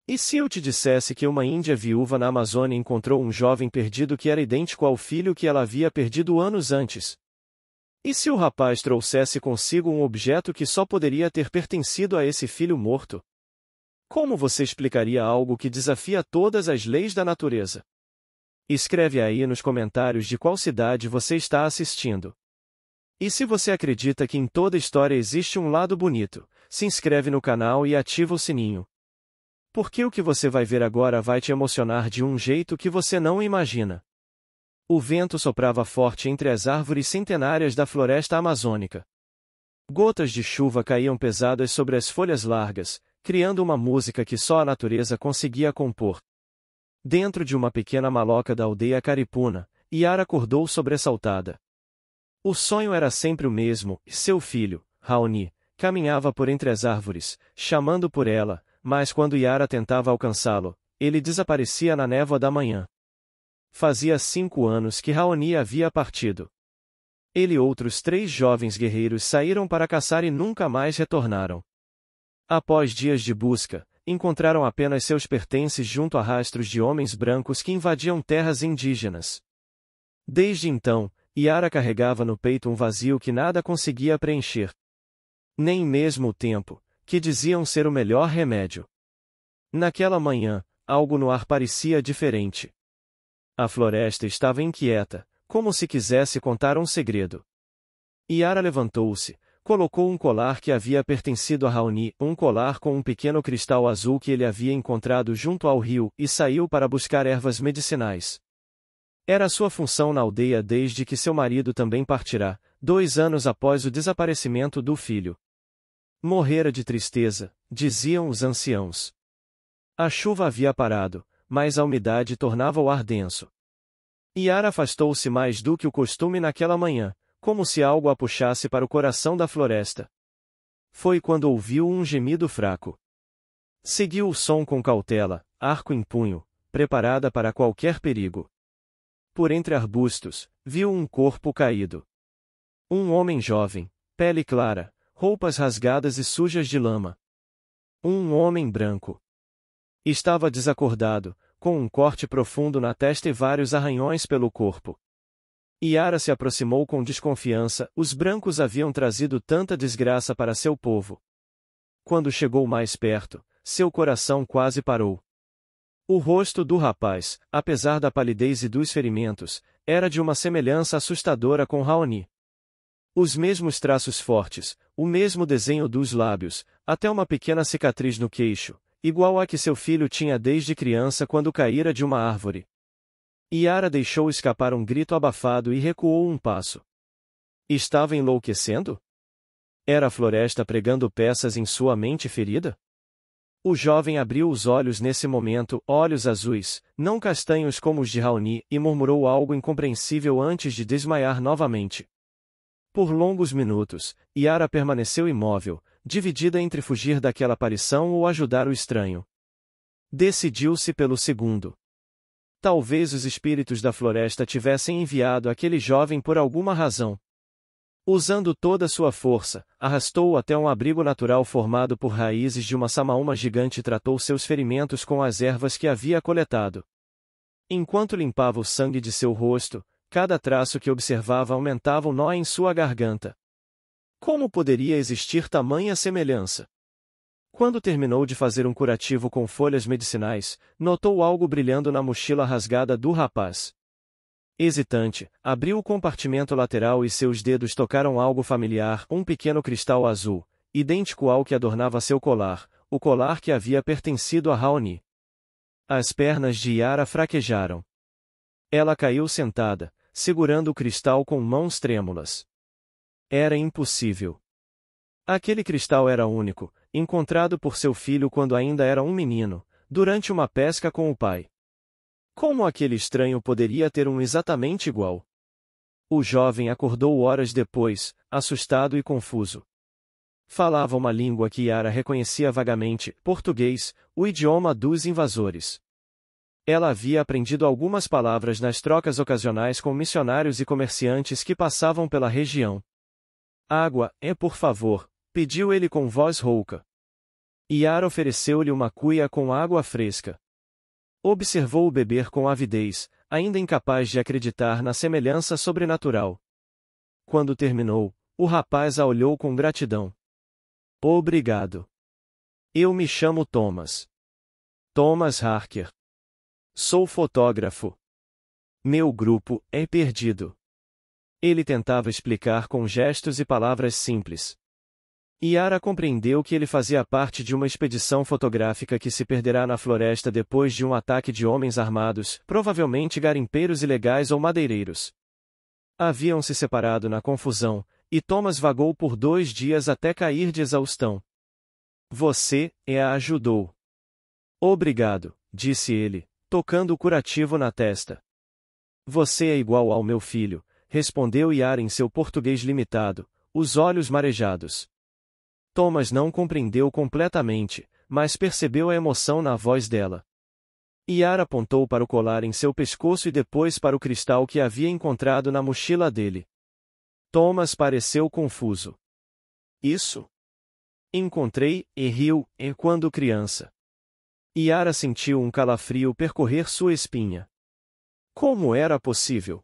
E se eu te dissesse que uma índia viúva na Amazônia encontrou um jovem perdido que era idêntico ao filho que ela havia perdido anos antes? E se o rapaz trouxesse consigo um objeto que só poderia ter pertencido a esse filho morto? Como você explicaria algo que desafia todas as leis da natureza? Escreve aí nos comentários de qual cidade você está assistindo. E se você acredita que em toda história existe um lado bonito, se inscreve no canal e ativa o sininho. Porque o que você vai ver agora vai te emocionar de um jeito que você não imagina. O vento soprava forte entre as árvores centenárias da floresta amazônica. Gotas de chuva caíam pesadas sobre as folhas largas, criando uma música que só a natureza conseguia compor. Dentro de uma pequena maloca da aldeia Caripuna, Yara acordou sobressaltada. O sonho era sempre o mesmo, e seu filho, Raoni, caminhava por entre as árvores, chamando por ela, mas quando Yara tentava alcançá-lo, ele desaparecia na névoa da manhã. Fazia 5 anos que Raoni havia partido. Ele e outros 3 jovens guerreiros saíram para caçar e nunca mais retornaram. Após dias de busca, encontraram apenas seus pertences junto a rastros de homens brancos que invadiam terras indígenas. Desde então, Yara carregava no peito um vazio que nada conseguia preencher. Nem mesmo o tempo, que diziam ser o melhor remédio. Naquela manhã, algo no ar parecia diferente. A floresta estava inquieta, como se quisesse contar um segredo. Yara levantou-se, colocou um colar que havia pertencido a Raoni, um colar com um pequeno cristal azul que ele havia encontrado junto ao rio, e saiu para buscar ervas medicinais. Era sua função na aldeia desde que seu marido também partirá, 2 anos após o desaparecimento do filho. Morrera de tristeza, diziam os anciãos. A chuva havia parado, mas a umidade tornava o ar denso. Yara afastou-se mais do que o costume naquela manhã, como se algo a puxasse para o coração da floresta. Foi quando ouviu um gemido fraco. Seguiu o som com cautela, arco em punho, preparada para qualquer perigo. Por entre arbustos, viu um corpo caído. Um homem jovem, pele clara, roupas rasgadas e sujas de lama. Um homem branco. Estava desacordado, com um corte profundo na testa e vários arranhões pelo corpo. Yara se aproximou com desconfiança, os brancos haviam trazido tanta desgraça para seu povo. Quando chegou mais perto, seu coração quase parou. O rosto do rapaz, apesar da palidez e dos ferimentos, era de uma semelhança assustadora com Raoni. Os mesmos traços fortes, o mesmo desenho dos lábios, até uma pequena cicatriz no queixo, igual a que seu filho tinha desde criança quando caíra de uma árvore. Yara deixou escapar um grito abafado e recuou um passo. Estava enlouquecendo? Era a floresta pregando peças em sua mente ferida? O jovem abriu os olhos nesse momento, olhos azuis, não castanhos como os de Raoni, e murmurou algo incompreensível antes de desmaiar novamente. Por longos minutos, Yara permaneceu imóvel, dividida entre fugir daquela aparição ou ajudar o estranho. Decidiu-se pelo segundo. Talvez os espíritos da floresta tivessem enviado aquele jovem por alguma razão. Usando toda sua força, arrastou-o até um abrigo natural formado por raízes de uma samaúma gigante e tratou seus ferimentos com as ervas que havia coletado. Enquanto limpava o sangue de seu rosto, cada traço que observava aumentava um nó em sua garganta. Como poderia existir tamanha semelhança? Quando terminou de fazer um curativo com folhas medicinais, notou algo brilhando na mochila rasgada do rapaz. Hesitante, abriu o compartimento lateral e seus dedos tocaram algo familiar, um pequeno cristal azul, idêntico ao que adornava seu colar, o colar que havia pertencido a Raoni. As pernas de Yara fraquejaram. Ela caiu sentada, segurando o cristal com mãos trêmulas. Era impossível. Aquele cristal era único, encontrado por seu filho quando ainda era um menino, durante uma pesca com o pai. Como aquele estranho poderia ter um exatamente igual? O jovem acordou horas depois, assustado e confuso. Falava uma língua que Yara reconhecia vagamente, português, o idioma dos invasores. Ela havia aprendido algumas palavras nas trocas ocasionais com missionários e comerciantes que passavam pela região. Água, por favor, pediu ele com voz rouca. Yara ofereceu-lhe uma cuia com água fresca. Observou-o beber com avidez, ainda incapaz de acreditar na semelhança sobrenatural. Quando terminou, o rapaz a olhou com gratidão. Obrigado. Eu me chamo Thomas. Thomas Harker. Sou fotógrafo. Meu grupo é perdido. Ele tentava explicar com gestos e palavras simples. Yara compreendeu que ele fazia parte de uma expedição fotográfica que se perderá na floresta depois de um ataque de homens armados, provavelmente garimpeiros ilegais ou madeireiros. Haviam se separado na confusão, e Thomas vagou por 2 dias até cair de exaustão. Você a ajudou. Obrigado, disse ele, tocando o curativo na testa. Você é igual ao meu filho, respondeu Yara em seu português limitado, os olhos marejados. Thomas não compreendeu completamente, mas percebeu a emoção na voz dela. Yara apontou para o colar em seu pescoço e depois para o cristal que havia encontrado na mochila dele. Thomas pareceu confuso. Isso? Encontrei, e riu, quando criança. Yara sentiu um calafrio percorrer sua espinha. Como era possível?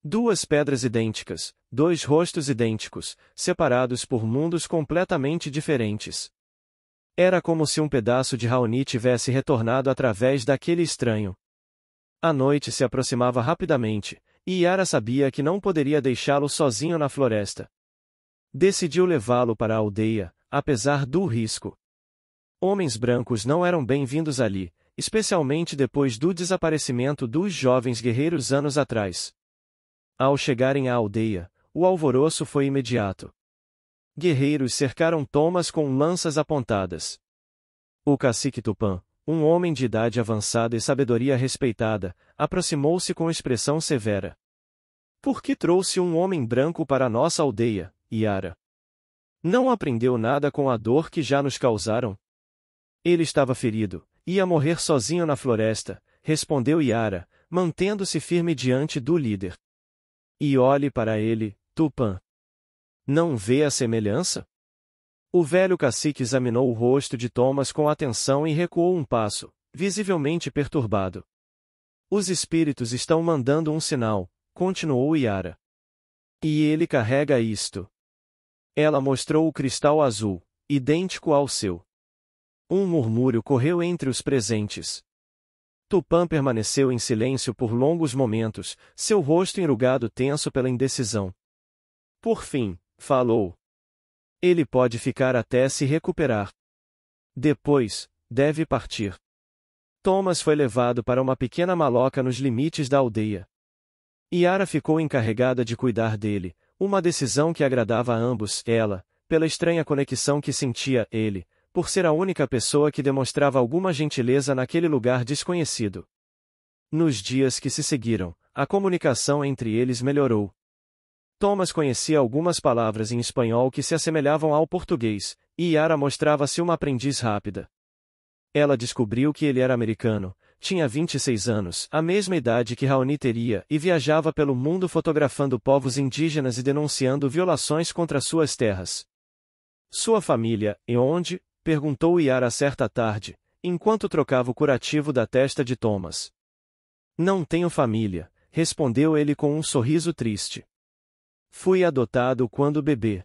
2 pedras idênticas, 2 rostos idênticos, separados por mundos completamente diferentes. Era como se um pedaço de Raoni tivesse retornado através daquele estranho. A noite se aproximava rapidamente, e Yara sabia que não poderia deixá-lo sozinho na floresta. Decidiu levá-lo para a aldeia, apesar do risco. Homens brancos não eram bem-vindos ali, especialmente depois do desaparecimento dos jovens guerreiros anos atrás. Ao chegarem à aldeia, o alvoroço foi imediato. Guerreiros cercaram Thomas com lanças apontadas. O cacique Tupã, um homem de idade avançada e sabedoria respeitada, aproximou-se com expressão severa. Por que trouxe um homem branco para nossa aldeia, Yara? Não aprendeu nada com a dor que já nos causaram? Ele estava ferido, ia morrer sozinho na floresta, respondeu Yara, mantendo-se firme diante do líder. E olhe para ele, Tupã. Não vê a semelhança? O velho cacique examinou o rosto de Thomas com atenção e recuou um passo, visivelmente perturbado. Os espíritos estão mandando um sinal, continuou Yara. E ele carrega isto. Ela mostrou o cristal azul, idêntico ao seu. Um murmúrio correu entre os presentes. Tupã permaneceu em silêncio por longos momentos, seu rosto enrugado tenso pela indecisão. Por fim, falou. Ele pode ficar até se recuperar. Depois, deve partir. Thomas foi levado para uma pequena maloca nos limites da aldeia. Yara ficou encarregada de cuidar dele, uma decisão que agradava a ambos, ela, pela estranha conexão que sentia, ele, por ser a única pessoa que demonstrava alguma gentileza naquele lugar desconhecido. Nos dias que se seguiram, a comunicação entre eles melhorou. Thomas conhecia algumas palavras em espanhol que se assemelhavam ao português, e Yara mostrava-se uma aprendiz rápida. Ela descobriu que ele era americano, tinha 26 anos, a mesma idade que Raoni teria, e viajava pelo mundo fotografando povos indígenas e denunciando violações contra suas terras. Sua família, e onde? Perguntou Yara certa tarde, enquanto trocava o curativo da testa de Thomas. Não tenho família, respondeu ele com um sorriso triste. Fui adotado quando bebê.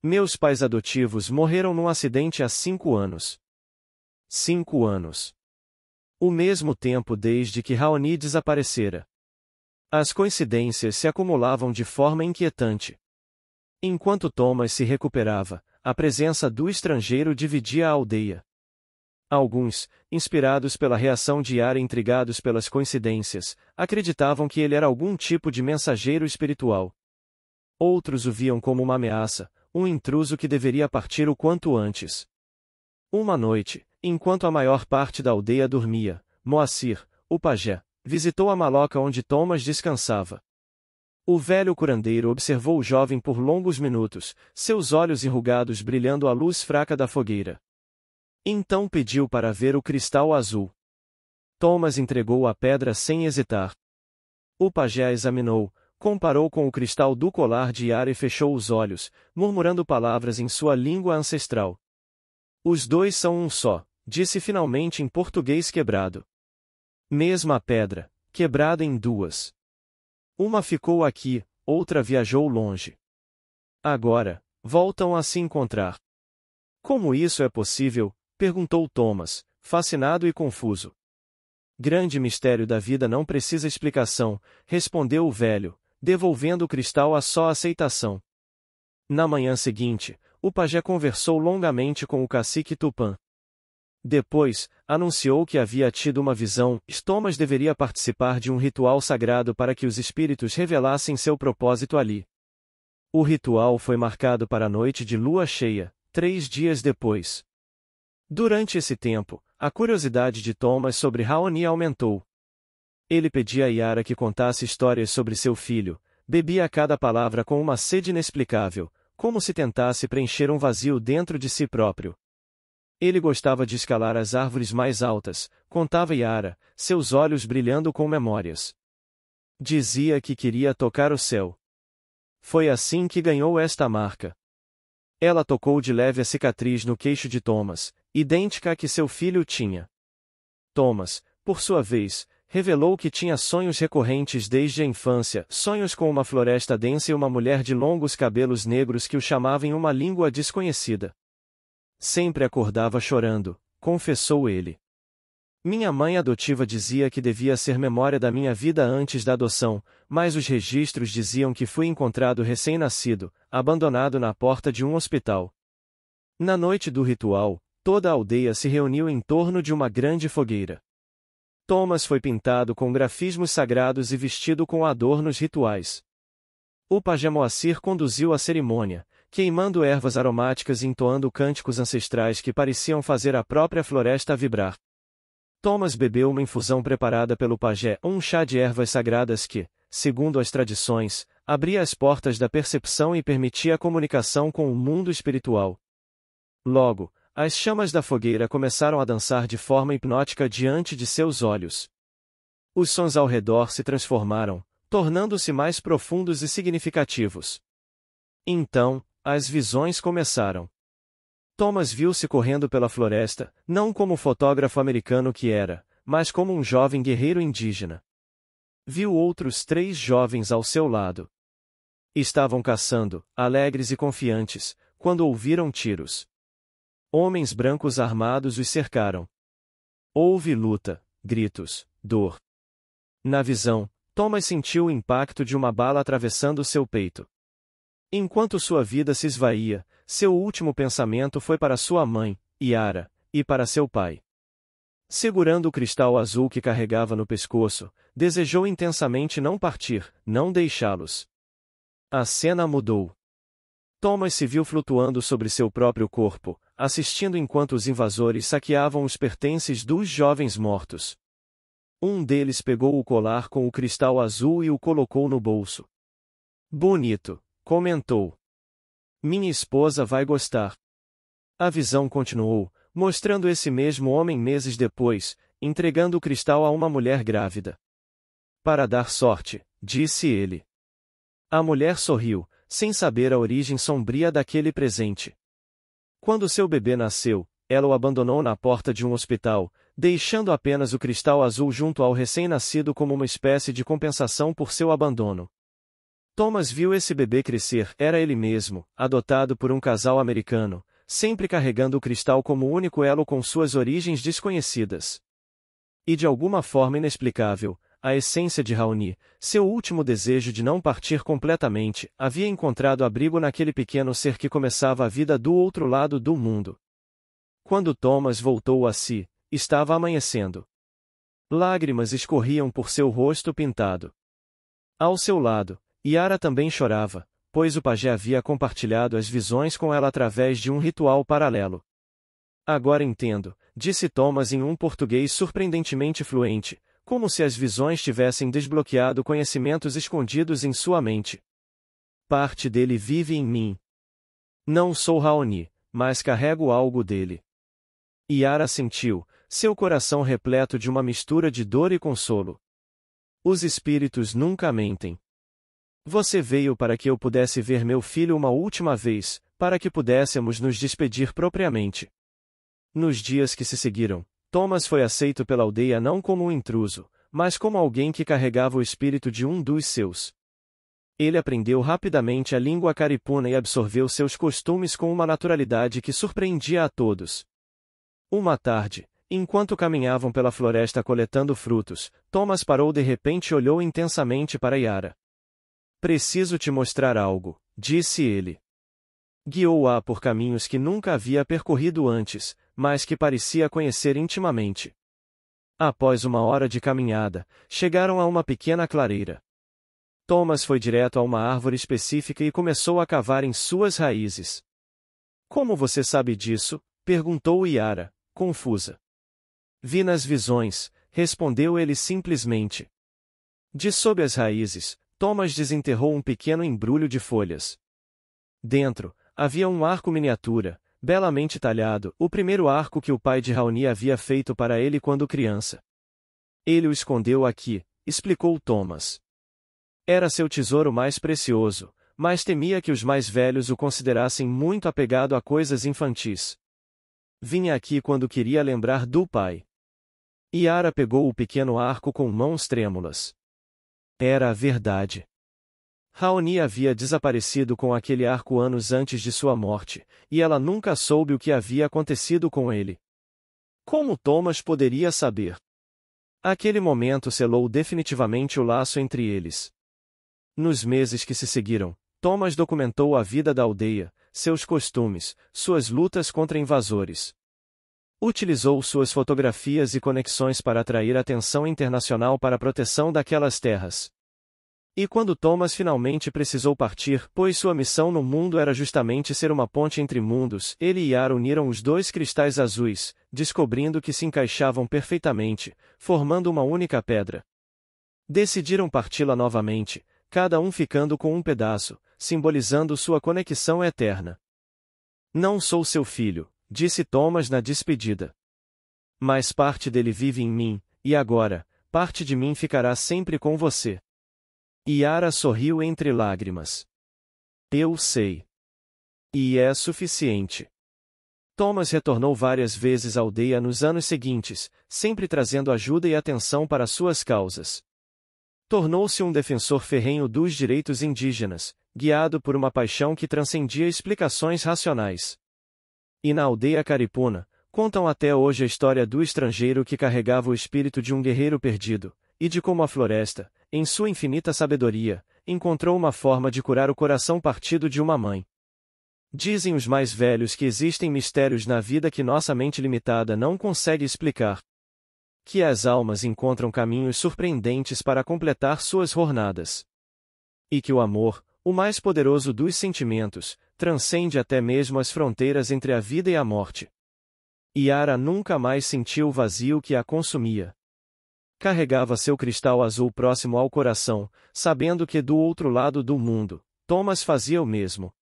Meus pais adotivos morreram num acidente há 5 anos. 5 anos. O mesmo tempo desde que Raoni desaparecera. As coincidências se acumulavam de forma inquietante. Enquanto Thomas se recuperava, a presença do estrangeiro dividia a aldeia. Alguns, inspirados pela reação de Yara e intrigados pelas coincidências, acreditavam que ele era algum tipo de mensageiro espiritual. Outros o viam como uma ameaça, um intruso que deveria partir o quanto antes. Uma noite, enquanto a maior parte da aldeia dormia, Moacir, o pajé, visitou a maloca onde Thomas descansava. O velho curandeiro observou o jovem por longos minutos, seus olhos enrugados brilhando à luz fraca da fogueira. Então pediu para ver o cristal azul. Thomas entregou a pedra sem hesitar. O pajé a examinou, comparou com o cristal do colar de Yara e fechou os olhos, murmurando palavras em sua língua ancestral. Os dois são um só, disse finalmente em português quebrado. Mesma pedra, quebrada em duas. Uma ficou aqui, outra viajou longe. Agora, voltam a se encontrar. Como isso é possível? Perguntou Thomas, fascinado e confuso. Grande mistério da vida não precisa explicação, respondeu o velho, devolvendo o cristal à só aceitação. Na manhã seguinte, o pajé conversou longamente com o cacique Tupã. Depois, anunciou que havia tido uma visão. Thomas deveria participar de um ritual sagrado para que os espíritos revelassem seu propósito ali. O ritual foi marcado para a noite de lua cheia, 3 dias depois. Durante esse tempo, a curiosidade de Thomas sobre Raoni aumentou. Ele pedia a Yara que contasse histórias sobre seu filho, bebia cada palavra com uma sede inexplicável, como se tentasse preencher um vazio dentro de si próprio. Ele gostava de escalar as árvores mais altas, contava Yara, seus olhos brilhando com memórias. Dizia que queria tocar o céu. Foi assim que ganhou esta marca. Ela tocou de leve a cicatriz no queixo de Thomas, idêntica à que seu filho tinha. Thomas, por sua vez, revelou que tinha sonhos recorrentes desde a infância, sonhos com uma floresta densa e uma mulher de longos cabelos negros que o chamava em uma língua desconhecida. Sempre acordava chorando, confessou ele. Minha mãe adotiva dizia que devia ser memória da minha vida antes da adoção, mas os registros diziam que fui encontrado recém-nascido, abandonado na porta de um hospital. Na noite do ritual, toda a aldeia se reuniu em torno de uma grande fogueira. Thomas foi pintado com grafismos sagrados e vestido com adornos rituais. O pajé Moacir conduziu a cerimônia, queimando ervas aromáticas e entoando cânticos ancestrais que pareciam fazer a própria floresta vibrar. Thomas bebeu uma infusão preparada pelo pajé, um chá de ervas sagradas que, segundo as tradições, abria as portas da percepção e permitia a comunicação com o mundo espiritual. Logo, as chamas da fogueira começaram a dançar de forma hipnótica diante de seus olhos. Os sons ao redor se transformaram, tornando-se mais profundos e significativos. Então, as visões começaram. Thomas viu-se correndo pela floresta, não como o fotógrafo americano que era, mas como um jovem guerreiro indígena. Viu outros 3 jovens ao seu lado. Estavam caçando, alegres e confiantes, quando ouviram tiros. Homens brancos armados os cercaram. Houve luta, gritos, dor. Na visão, Thomas sentiu o impacto de uma bala atravessando seu peito. Enquanto sua vida se esvaía, seu último pensamento foi para sua mãe, Yara, e para seu pai. Segurando o cristal azul que carregava no pescoço, desejou intensamente não partir, não deixá-los. A cena mudou. Thomas se viu flutuando sobre seu próprio corpo, assistindo enquanto os invasores saqueavam os pertences dos jovens mortos. Um deles pegou o colar com o cristal azul e o colocou no bolso. Bonito, comentou. Minha esposa vai gostar. A visão continuou, mostrando esse mesmo homem meses depois, entregando o cristal a uma mulher grávida. Para dar sorte, disse ele. A mulher sorriu, sem saber a origem sombria daquele presente. Quando seu bebê nasceu, ela o abandonou na porta de um hospital, deixando apenas o cristal azul junto ao recém-nascido como uma espécie de compensação por seu abandono. Thomas viu esse bebê crescer, era ele mesmo, adotado por um casal americano, sempre carregando o cristal como único elo com suas origens desconhecidas. E de alguma forma inexplicável, a essência de Raoni, seu último desejo de não partir completamente, havia encontrado abrigo naquele pequeno ser que começava a vida do outro lado do mundo. Quando Thomas voltou a si, estava amanhecendo. Lágrimas escorriam por seu rosto pintado. Ao seu lado, Yara também chorava, pois o pajé havia compartilhado as visões com ela através de um ritual paralelo. Agora entendo, disse Thomas em um português surpreendentemente fluente, como se as visões tivessem desbloqueado conhecimentos escondidos em sua mente. Parte dele vive em mim. Não sou Raoni, mas carrego algo dele. Yara sentiu, seu coração repleto de uma mistura de dor e consolo. Os espíritos nunca mentem. Você veio para que eu pudesse ver meu filho uma última vez, para que pudéssemos nos despedir propriamente. Nos dias que se seguiram, Thomas foi aceito pela aldeia não como um intruso, mas como alguém que carregava o espírito de um dos seus. Ele aprendeu rapidamente a língua caripuna e absorveu seus costumes com uma naturalidade que surpreendia a todos. Uma tarde, enquanto caminhavam pela floresta coletando frutos, Thomas parou de repente e olhou intensamente para Yara. "Preciso te mostrar algo", disse ele. Guiou-a por caminhos que nunca havia percorrido antes, mas que parecia conhecer intimamente. Após uma hora de caminhada, chegaram a uma pequena clareira. Thomas foi direto a uma árvore específica e começou a cavar em suas raízes. "Como você sabe disso?", perguntou Yara, confusa. "Vi nas visões", respondeu ele simplesmente. De sob as raízes, Thomas desenterrou um pequeno embrulho de folhas. Dentro, havia um arco miniatura, belamente talhado, o primeiro arco que o pai de Raoni havia feito para ele quando criança. "Ele o escondeu aqui", explicou Thomas. Era seu tesouro mais precioso, mas temia que os mais velhos o considerassem muito apegado a coisas infantis. "Vinha aqui quando queria lembrar do pai." Yara pegou o pequeno arco com mãos trêmulas. Era a verdade. Raoni havia desaparecido com aquele arco anos antes de sua morte, e ela nunca soube o que havia acontecido com ele. Como Thomas poderia saber? Aquele momento selou definitivamente o laço entre eles. Nos meses que se seguiram, Thomas documentou a vida da aldeia, seus costumes, suas lutas contra invasores. Utilizou suas fotografias e conexões para atrair atenção internacional para a proteção daquelas terras. E quando Thomas finalmente precisou partir, pois sua missão no mundo era justamente ser uma ponte entre mundos, ele e Yara uniram os dois cristais azuis, descobrindo que se encaixavam perfeitamente, formando uma única pedra. Decidiram parti-la novamente, cada um ficando com um pedaço, simbolizando sua conexão eterna. "Não sou seu filho", disse Thomas na despedida. "Mas parte dele vive em mim, e agora, parte de mim ficará sempre com você." Yara sorriu entre lágrimas. "Eu sei. E é suficiente." Thomas retornou várias vezes à aldeia nos anos seguintes, sempre trazendo ajuda e atenção para suas causas. Tornou-se um defensor ferrenho dos direitos indígenas, guiado por uma paixão que transcendia explicações racionais. E na aldeia caripuna, contam até hoje a história do estrangeiro que carregava o espírito de um guerreiro perdido, e de como a floresta, em sua infinita sabedoria, encontrou uma forma de curar o coração partido de uma mãe. Dizem os mais velhos que existem mistérios na vida que nossa mente limitada não consegue explicar. Que as almas encontram caminhos surpreendentes para completar suas jornadas. E que o amor, o mais poderoso dos sentimentos, transcende até mesmo as fronteiras entre a vida e a morte. Yara nunca mais sentiu o vazio que a consumia. Carregava seu cristal azul próximo ao coração, sabendo que do outro lado do mundo, Thomas fazia o mesmo.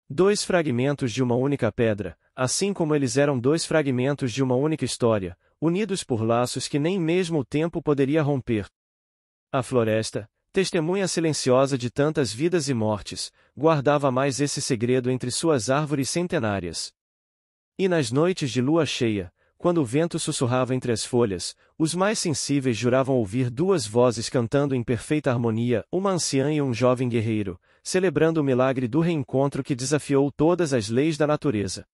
Dois fragmentos de uma única pedra, assim como eles eram dois fragmentos de uma única história, unidos por laços que nem mesmo o tempo poderia romper. A floresta, testemunha silenciosa de tantas vidas e mortes, guardava mais esse segredo entre suas árvores centenárias. E nas noites de lua cheia, quando o vento sussurrava entre as folhas, os mais sensíveis juravam ouvir duas vozes cantando em perfeita harmonia, uma anciã e um jovem guerreiro, celebrando o milagre do reencontro que desafiou todas as leis da natureza.